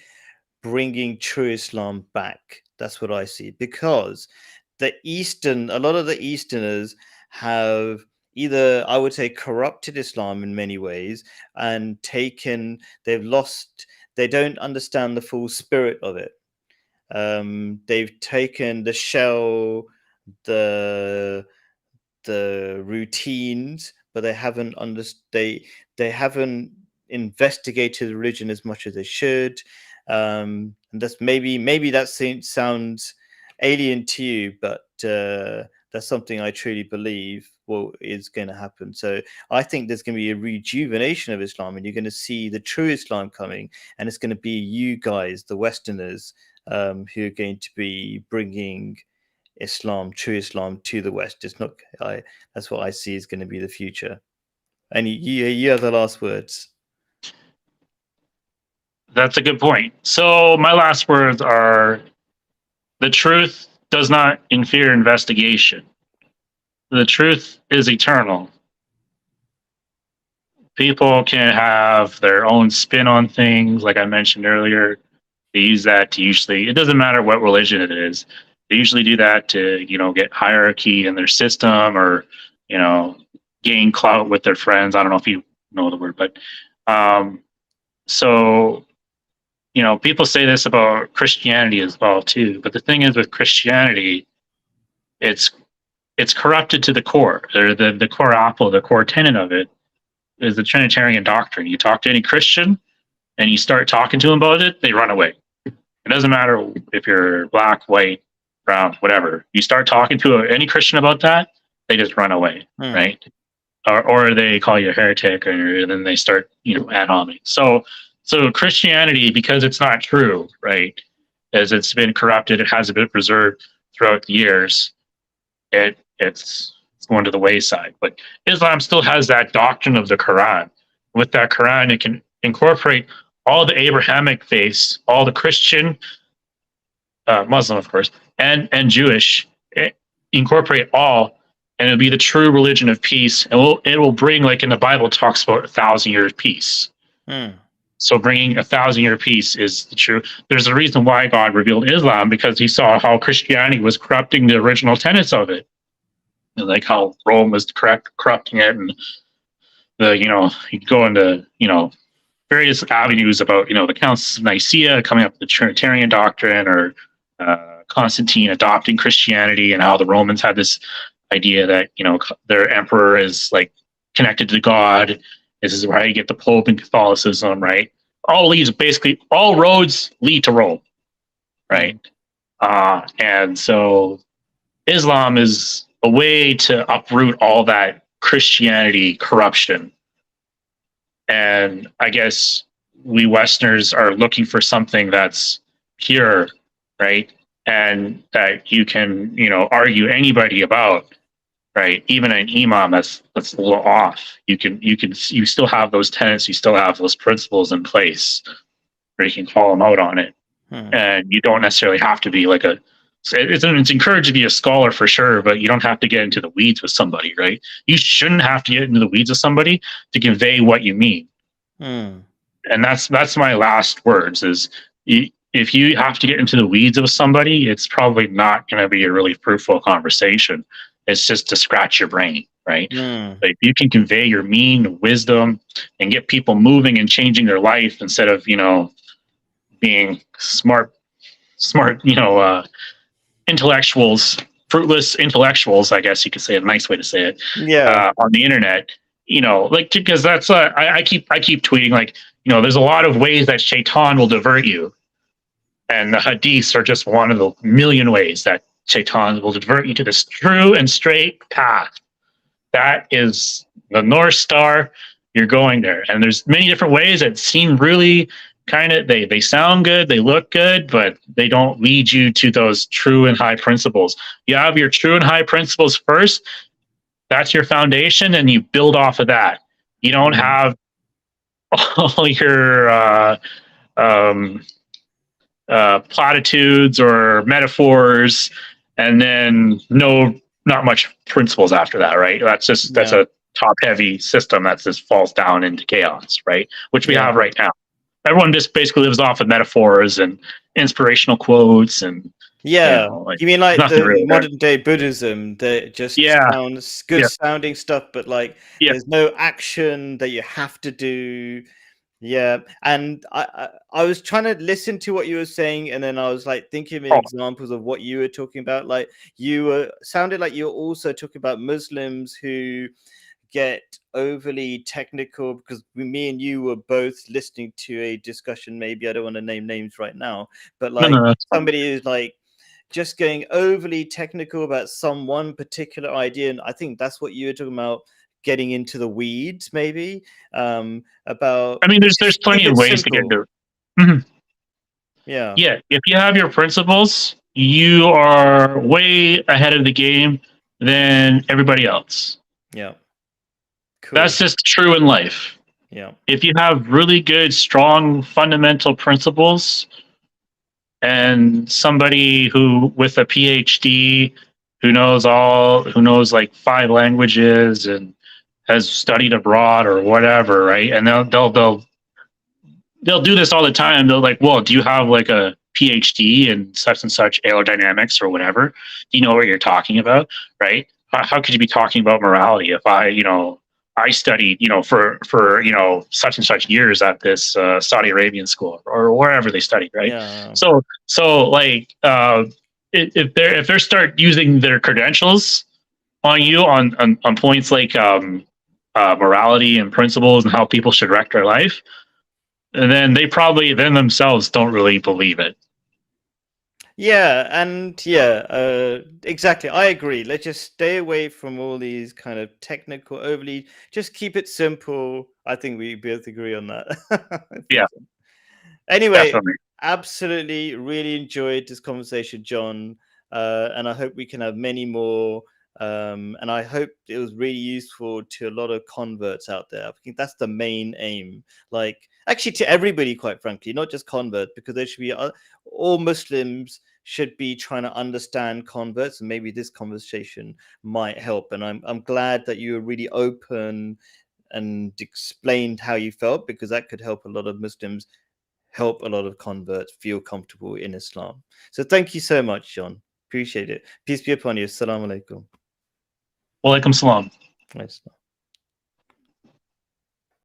bringing true Islam back. That's what I see, because a lot of the Easterners have either, I would say, corrupted Islam in many ways, and they don't understand the full spirit of it. They've taken the shell, the routines, but they haven't investigated religion as much as they should. And that's maybe that sounds alien to you, but that's something I truly believe is going to happen. So I think there's going to be a rejuvenation of Islam, and you're going to see the true Islam coming, and it's going to be you guys, the Westerners, who are going to be bringing true Islam to the West. It's not. That's what I see is going to be the future. And you have the last words. That's a good point. So my last words are: the truth does not fear investigation. The truth is eternal. People can have their own spin on things, like I mentioned earlier. They use that to it doesn't matter what religion it is. They usually do that to, get hierarchy in their system, or, gain clout with their friends. I don't know if you know the word, but so, people say this about Christianity as well too. But the thing is, with Christianity, it's corrupted to the core. The core apple, the core tenet of it is the Trinitarian doctrine. You talk to any Christian and you start talking to them about it, they run away. It doesn't matter if you're black, white, brown, whatever. You start talking to any Christian about that, they just run away, right? Or they call you a heretic, and then they start, ad hominem. So Christianity, because it's not true, right? As it's been corrupted, it hasn't been preserved throughout the years. It's going to the wayside. But Islam still has that doctrine of the Quran. With that Quran, it can incorporate all the Abrahamic faiths, all the Christian, Muslim, of course, and Jewish, incorporate all, and it'll be the true religion of peace. And it will bring, like in the Bible, talks about 1,000 years peace. So bringing 1,000-year peace is the true. There's a reason why God revealed Islam, because he saw how Christianity was corrupting the original tenets of it, and like how Rome was corrupting it, and you go into various avenues about the Council of Nicaea coming up with the Trinitarian doctrine, or Constantine adopting Christianity, and how the Romans had this idea that their emperor is like connected to God. This is where you get the Pope in Catholicism, right? All roads lead to Rome, right? And so Islam is a way to uproot all that Christianity corruption. And I guess we Westerners are looking for something that's pure, right? And that you can, argue anybody about, right? Even an imam that's a little off, you still have those tenets, you still have those principles in place where you can call them out on it. And you don't necessarily have to be like it's encouraged to be a scholar for sure, but you don't have to get into the weeds with somebody, right? You shouldn't have to get into the weeds with somebody to convey what you mean. And that's my last words is, if you have to get into the weeds with somebody, it's probably not going to be a really fruitful conversation. It's just to scratch your brain, right? But if you can convey your wisdom, and get people moving and changing their life, instead of, being smart, intellectuals, fruitless intellectuals, I guess you could say, a nice way to say it, on the internet, like, because that's I keep tweeting, like, there's a lot of ways that shaitan will divert you, and the hadiths are just one of the million ways that shaitan will divert you to this true and straight path. That is the North Star. You're going there, and there's many different ways that seem really kind of, they sound good, they look good, but they don't lead you to those true and high principles. You have your true and high principles first. That's your foundation, and you build off of that. You don't have all your um, platitudes or metaphors, and then not much principles after that, right? That's a top heavy system that just falls down into chaos, right? Which we have right now. Everyone just basically lives off of metaphors and inspirational quotes, and you mean like the really modern day Buddhism that just sounds good sounding stuff, but like there's no action that you have to do. Yeah, and I was trying to listen to what you were saying, and then I was like thinking of examples of what you were talking about. Like sounded like you were also talking about Muslims who get overly technical, because me and you were both listening to a discussion. Maybe I don't want to name names right now, but like somebody who's like just getting overly technical about some one particular idea, and I think that's what you were talking about. Getting into the weeds, maybe about. I mean, there's plenty of ways to get into it. Mm-hmm. Yeah. If you have your principles, you are way ahead of the game than everybody else. Yeah. Cool. That's just true in life. Yeah. If you have really good, strong, fundamental principles, and somebody who with a PhD who knows like 5 languages and has studied abroad or whatever, right? And they'll do this all the time. They'll like, well, do you have like a PhD in such and such aerodynamics or whatever? Do you know what you're talking about, right? How could you be talking about morality if I studied, for such and such years at this Saudi Arabian school or wherever they studied, right? Yeah. So like, if they start using their credentials on you on points like morality and principles and how people should direct their life, and then they probably themselves don't really believe it. Yeah, and exactly. I agree. Let's just stay away from all these kind of technical, overly. Just keep it simple. I think we both agree on that. Yeah. Anyway, absolutely, really enjoyed this conversation, John, and I hope we can have many more. And I hope it was really useful to a lot of converts out there. I think that's the main aim. Like, actually, to everybody, quite frankly, not just converts, because there should be all Muslims should be trying to understand converts, and maybe this conversation might help. And I'm glad that you were really open and explained how you felt, because that could help a lot of Muslims, help a lot of converts feel comfortable in Islam. So thank you so much, John. Appreciate it. Peace be upon you. Assalamu alaikum. Walaikum salam. Nice.